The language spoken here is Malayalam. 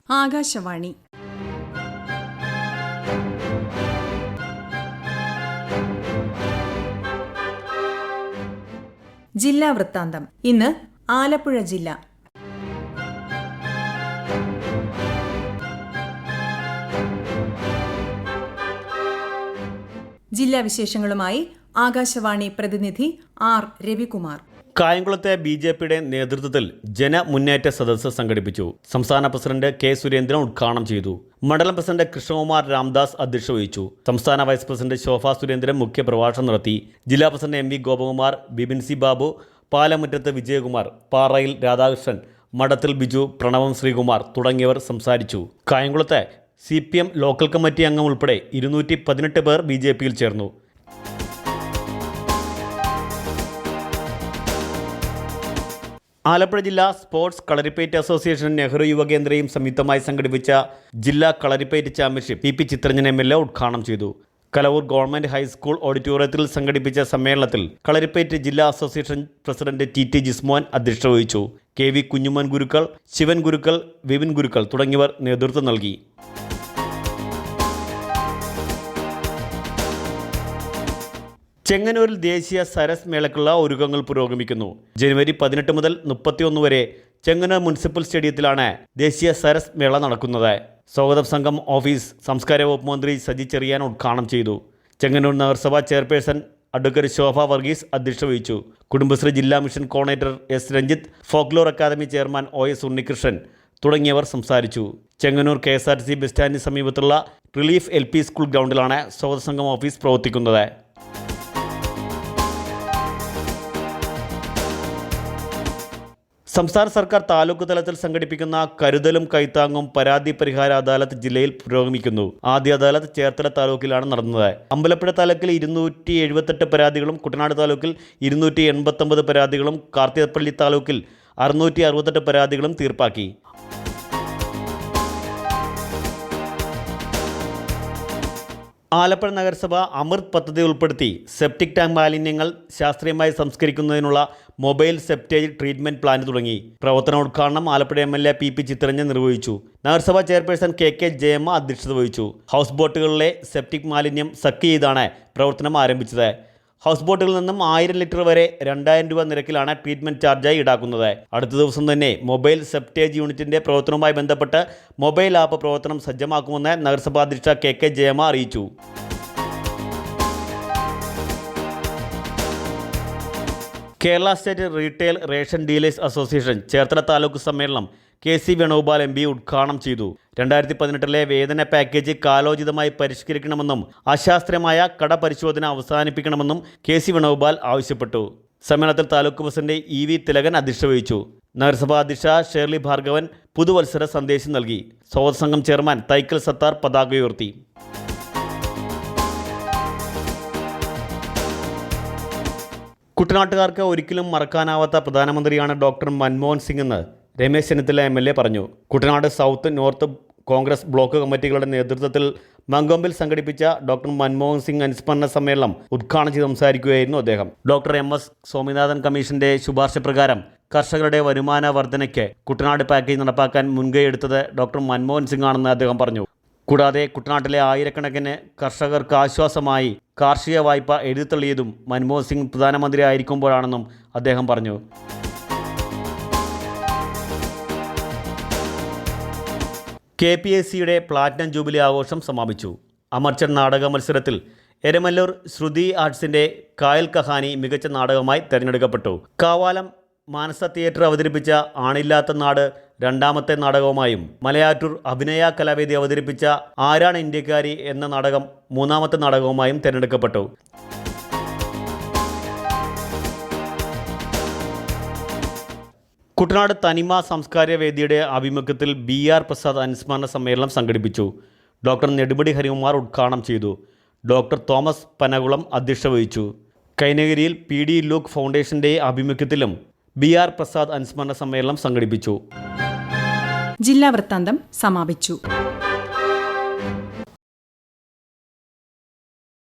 ആകാശവാണി. ജില്ലാ വൃത്താന്തം. ഇന്ന് ആലപ്പുഴ ജില്ല. ജില്ലാ വിശേഷങ്ങളുമായി ആകാശവാണി പ്രതിനിധി ആർ രവികുമാർ. കായംകുളത്തെ ബി.ജെ.പിയുടെ നേതൃത്വത്തിൽ ജനമുന്നേറ്റ സദസ്സ് സംഘടിപ്പിച്ചു. സംസ്ഥാന പ്രസിഡന്റ് കെ. സുരേന്ദ്രൻ ഉദ്ഘാടനം ചെയ്തു. മണ്ഡലം പ്രസിഡന്റ് കൃഷ്ണകുമാർ രാംദാസ് അധ്യക്ഷത വഹിച്ചു. സംസ്ഥാന വൈസ് പ്രസിഡന്റ് ശോഭ സുരേന്ദ്രൻ മുഖ്യപ്രഭാഷണം നടത്തി. ജില്ലാ president M V Gopakumar, Bipin C Babu, പാലമുറ്റത്ത് വിജയകുമാർ, പാറയിൽ രാധാകൃഷ്ണൻ, മഠത്തിൽ ബിജു, പ്രണവം ശ്രീകുമാർ തുടങ്ങിയവർ സംസാരിച്ചു. കായംകുളത്തെ CPM ലോക്കൽ കമ്മിറ്റി അംഗം ഉൾപ്പെടെ 218 പേർ ബി.ജെ.പിയിൽ ചേർന്നു. ആലപ്പുഴ ജില്ലാ സ്പോർട്സ് കളരിപ്പയറ്റ് അസോസിയേഷൻ നെഹ്റു യുവകേന്ദ്രയും സംയുക്തമായി സംഘടിപ്പിച്ച ജില്ലാ Kalaripayattu championship P Chitharanjan MLA ഉദ്ഘാടനം ചെയ്തു. കലവൂർ ഗവൺമെന്റ് ഹൈസ്കൂൾ ഓഡിറ്റോറിയത്തിൽ സംഘടിപ്പിച്ച സമ്മേളനത്തിൽ കളരിപ്പയറ്റ് ജില്ലാ അസോസിയേഷൻ പ്രസിഡന്റ് TT ജിസ്മോൻ അധ്യക്ഷത വഹിച്ചു. KV കുഞ്ഞുമോൻ ഗുരുക്കൾ, ശിവൻ ഗുരുക്കൾ, വിപിൻ ഗുരുക്കൾ തുടങ്ങിയവർ നേതൃത്വം നൽകി. ചെങ്ങന്നൂരിൽ ദേശീയ സരസ് മേളയ്ക്കുള്ള ഒരുക്കങ്ങൾ പുരോഗമിക്കുന്നു. ജനുവരി 18 മുതൽ 31 വരെ ചെങ്ങന്നൂർ മുനിസിപ്പൽ സ്റ്റേഡിയത്തിലാണ് ദേശീയ സരസ് മേള നടക്കുന്നത്. സ്വാഗതം സംഘം ഓഫീസ് സംസ്കാര വകുപ്പ് മന്ത്രി സജി ചെറിയാൻ ഉദ്ഘാടനം ചെയ്തു. ചെങ്ങന്നൂർ നഗരസഭാ ചെയർപേഴ്സൺ അഡ്വക്കേറ്റ് ശോഭ വർഗീസ് അധ്യക്ഷത വഹിച്ചു. കുടുംബശ്രീ ജില്ലാ mission coordinator S. Ranjith, folklore academy chairman OS. Unnikrishnan തുടങ്ങിയവർ സംസാരിച്ചു. ചെങ്ങന്നൂർ KSRTC ബസ് സ്റ്റാൻഡിന് സമീപത്തുള്ള റിലീഫ് LP സ്കൂൾ ഗ്രൗണ്ടിലാണ് സ്വാഗത സംഘം ഓഫീസ് പ്രവർത്തിക്കുന്നത്. സംസ്ഥാന സർക്കാർ താലൂക്ക് തലത്തിൽ സംഘടിപ്പിക്കുന്ന കരുതലും കൈത്താങ്ങും പരാതി പരിഹാര അദാലത്ത് ജില്ലയിൽ പുരോഗമിക്കുന്നു. ആദ്യ അദാലത്ത് ചേർത്തല താലൂക്കിലാണ് നടന്നത്. അമ്പലപ്പുഴ താലൂക്കിൽ 278 പരാതികളും, കുട്ടനാട് താലൂക്കിൽ 289 പരാതികളും, കാർത്തികപ്പള്ളി താലൂക്കിൽ 668 പരാതികളും തീർപ്പാക്കി. ആലപ്പുഴ നഗരസഭ അമൃത് പദ്ധതി ഉൾപ്പെടുത്തി സെപ്റ്റിക് ടാങ്ക് മാലിന്യങ്ങൾ ശാസ്ത്രീയമായി സംസ്കരിക്കുന്നതിനുള്ള മൊബൈൽ സെപ്റ്റേജ് ട്രീറ്റ്മെന്റ് പ്ലാന്റ് തുടങ്ങി. പ്രവർത്തനോദ്ഘാടനം ആലപ്പുഴ MLA P ചിത്രഞ്ജൻ നിർവഹിച്ചു. നഗരസഭാ ചെയർപേഴ്സൺ KK ജയമ്മ അധ്യക്ഷത വഹിച്ചു. ഹൗസ് ബോട്ടുകളിലെ സെപ്റ്റിക് മാലിന്യം സക്ക് ചെയ്താണ് പ്രവർത്തനം ആരംഭിച്ചത്. ഹൗസ് ബോട്ടുകളിൽ നിന്നും 1000 ലിറ്റർ വരെ 2000 രൂപ നിരക്കിലാണ് ട്രീറ്റ്മെന്റ് ചാർജായി ഈടാക്കുന്നത്. അടുത്ത ദിവസം തന്നെ മൊബൈൽ സെപ്റ്റേജ് യൂണിറ്റിന്റെ പ്രവർത്തനവുമായി ബന്ധപ്പെട്ട് മൊബൈൽ ആപ്പ് പ്രവർത്തനം സജ്ജമാക്കുമെന്ന് നഗരസഭാ അധ്യക്ഷ KK ജയമ്മ അറിയിച്ചു. Kerala state retail ration dealers association Cherthala taluk സമ്മേളനം KC വേണുഗോപാൽ MP ഉദ്ഘാടനം ചെയ്തു. 2018 വേതന പാക്കേജ് കാലോചിതമായി പരിഷ്കരിക്കണമെന്നും അശാസ്ത്രീയമായ കടപരിശോധന അവസാനിപ്പിക്കണമെന്നും KC വേണുഗോപാൽ ആവശ്യപ്പെട്ടു. സമ്മേളനത്തിൽ താലൂക്ക് പ്രസിഡന്റ് EV തിലകൻ അധ്യക്ഷത വഹിച്ചു. നഗരസഭാ അധ്യക്ഷ ഷേർലി ഭാർഗവൻ പുതുവത്സര സന്ദേശം നൽകി. സ്വാഗത സംഘം ചെയർമാൻ തൈക്കൽ സത്താർ പതാക ഉയർത്തി. കുട്ടനാട്ടുകാർക്ക് ഒരിക്കലും മറക്കാനാവാത്ത പ്രധാനമന്ത്രിയാണ് ഡോക്ടർ മൻമോഹൻ സിംഗ് എന്ന് രമേശ് ചെന്നിത്തല MLA പറഞ്ഞു. Kuttanad south, north Congress block കമ്മിറ്റികളുടെ നേതൃത്വത്തിൽ മങ്കൊമ്പിൽ സംഘടിപ്പിച്ച ഡോക്ടർ മൻമോഹൻ സിംഗ് അനുസ്മരണ സമ്മേളനം ഉദ്ഘാടനം ചെയ്ത് സംസാരിക്കുകയായിരുന്നു അദ്ദേഹം. ഡോക്ടർ MS സ്വാമിനാഥൻ കമ്മീഷന്റെ ശുപാർശ പ്രകാരം കർഷകരുടെ വരുമാന വർധനയ്ക്ക് കുട്ടനാട് പാക്കേജ് നടപ്പാക്കാൻ മുൻകൈയെടുത്തത് ഡോക്ടർ മൻമോഹൻ സിംഗ് ആണെന്ന് അദ്ദേഹം പറഞ്ഞു. കൂടാതെ കുട്ടനാട്ടിലെ ആയിരക്കണക്കിന് കർഷകർക്ക് ആശ്വാസമായി കാർഷിക വായ്പ എഴുതിത്തള്ളിയതും മൻമോഹൻ സിംഗ് പ്രധാനമന്ത്രി ആയിരിക്കുമ്പോഴാണെന്നും അദ്ദേഹം പറഞ്ഞു. KPSCയുടെ പ്ലാറ്റിനം ജൂബിലി ആഘോഷം സമാപിച്ചു. അമർച്ചർ നാടക മത്സരത്തിൽ എരമല്ലൂർ ശ്രുതി ആർട്സിൻ്റെ കായൽ കഹാനി മികച്ച നാടകമായി തിരഞ്ഞെടുക്കപ്പെട്ടു. കാവാലം മാനസ തിയേറ്റർ അവതരിപ്പിച്ച ആണില്ലാത്ത നാട് രണ്ടാമത്തെ നാടകവുമായും മലയാറ്റൂർ അഭിനയ കലാവേദി അവതരിപ്പിച്ച ആരാണ് ഇന്ത്യക്കാരി എന്ന നാടകം മൂന്നാമത്തെ നാടകവുമായും തിരഞ്ഞെടുക്കപ്പെട്ടു. കുട്ടനാട് തനിമ സംസ്കാര വേദിയുടെ ആഭിമുഖ്യത്തിൽ BR പ്രസാദ് അനുസ്മരണ സമ്മേളനം സംഘടിപ്പിച്ചു. ഡോക്ടർ നെടുമുടി ഹരികുമാർ ഉദ്ഘാടനം ചെയ്തു. ഡോക്ടർ തോമസ് പനകുളം അധ്യക്ഷത വഹിച്ചു. കൈനഗിരിയിൽ PD ലൂക്ക് ഫൗണ്ടേഷന്റെ ആഭിമുഖ്യത്തിലും BR പ്രസാദ് അനുസ്മരണ സമ്മേളനം സംഘടിപ്പിച്ചു. ജില്ലാ വൃത്താന്തം സമാപിച്ചു.